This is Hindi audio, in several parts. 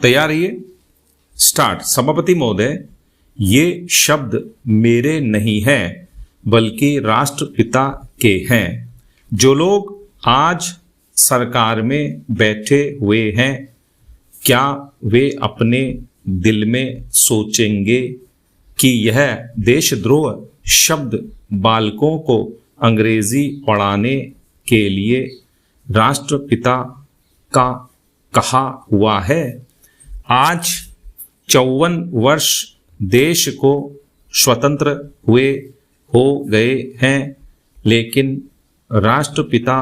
तैयार रहिए, स्टार्ट। सभापति महोदय, ये शब्द मेरे नहीं हैं बल्कि राष्ट्रपिता के हैं। जो लोग आज सरकार में बैठे हुए हैं, क्या वे अपने दिल में सोचेंगे कि यह देशद्रोह शब्द बालकों को अंग्रेजी पढ़ाने के लिए राष्ट्रपिता का कहा हुआ है? आज 54 वर्ष देश को स्वतंत्र हुए हो गए हैं, लेकिन राष्ट्रपिता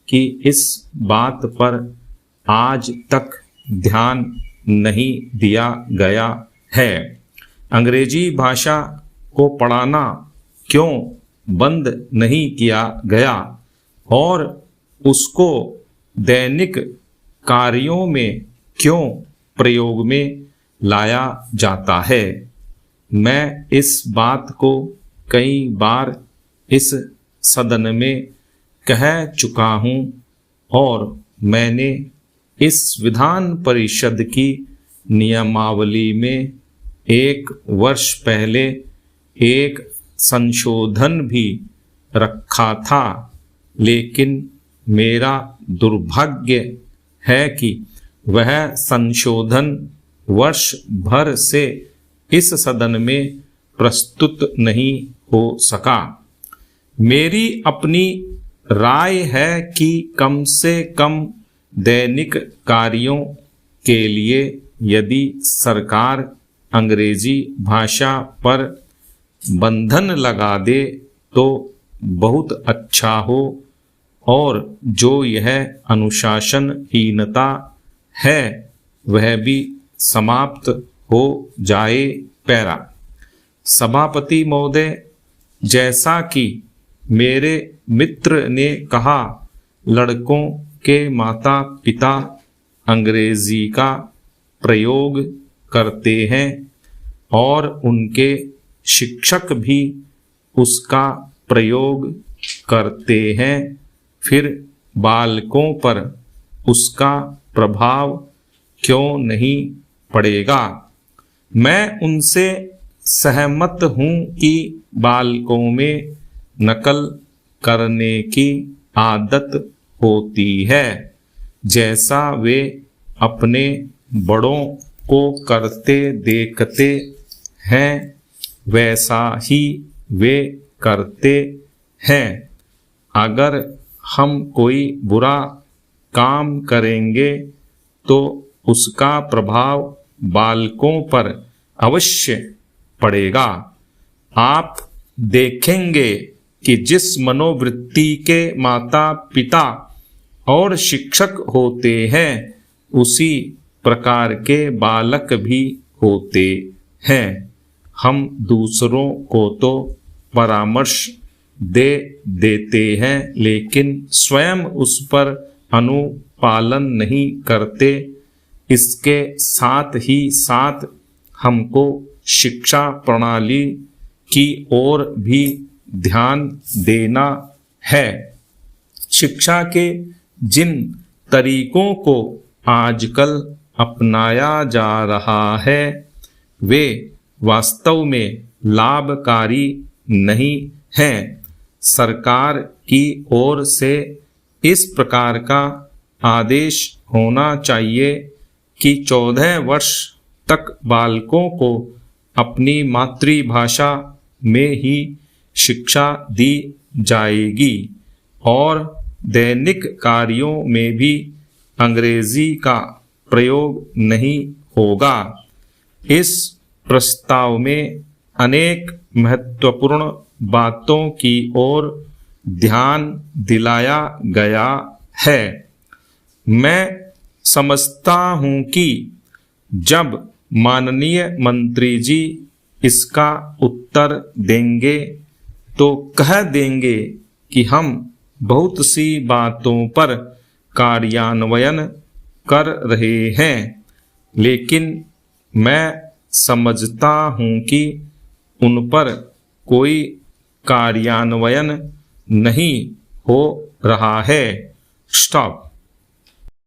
की इस बात पर आज तक ध्यान नहीं दिया गया है। अंग्रेजी भाषा को पढ़ाना क्यों बंद नहीं किया गया और उसको दैनिक कार्यों में क्यों प्रयोग में लाया जाता है? मैं इस बात को कई बार इस सदन में कह चुका हूँ और मैंने इस विधान परिषद की नियमावली में 1 वर्ष पहले एक संशोधन भी रखा था, लेकिन मेरा दुर्भाग्य है कि वह संशोधन वर्ष भर से इस सदन में प्रस्तुत नहीं हो सका। मेरी अपनी राय है कि कम से कम दैनिक कार्यों के लिए यदि सरकार अंग्रेजी भाषा पर बंधन लगा दे तो बहुत अच्छा हो, और जो यह अनुशासनहीनता है वह भी समाप्त हो जाए। पैरा। सभापति महोदय, जैसा कि मेरे मित्र ने कहा, लड़कों के माता पिता अंग्रेजी का प्रयोग करते हैं और उनके शिक्षक भी उसका प्रयोग करते हैं, फिर बालकों पर उसका प्रभाव क्यों नहीं पड़ेगा? मैं उनसे सहमत हूँ कि बालकों में नकल करने की आदत होती है, जैसा वे अपने बड़ों को करते देखते हैं वैसा ही वे करते हैं। अगर हम कोई बुरा काम करेंगे तो उसका प्रभाव बालकों पर अवश्य पड़ेगा। आप देखेंगे कि जिस मनोवृत्ति के माता पिता और शिक्षक होते हैं, उसी प्रकार के बालक भी होते हैं। हम दूसरों को तो परामर्श दे देते हैं, लेकिन स्वयं उस पर अनुपालन नहीं करते। इसके साथ ही साथ हमको शिक्षा प्रणाली की ओर भी ध्यान देना है। शिक्षा के जिन तरीकों को आजकल अपनाया जा रहा है, वे वास्तव में लाभकारी नहीं हैं। सरकार की ओर से इस प्रकार का आदेश होना चाहिए कि 14 वर्ष तक बालकों को अपनी मातृभाषा में ही शिक्षा दी जाएगी और दैनिक कार्यों में भी अंग्रेजी का प्रयोग नहीं होगा। इस प्रस्ताव में अनेक महत्वपूर्ण बातों की ओर ध्यान दिलाया गया है। मैं समझता हूँ कि जब माननीय मंत्री जी इसका उत्तर देंगे तो कह देंगे कि हम बहुत सी बातों पर कार्यान्वयन कर रहे हैं, लेकिन मैं समझता हूँ कि उन पर कोई कार्यान्वयन नहीं हो रहा है। स्टॉप।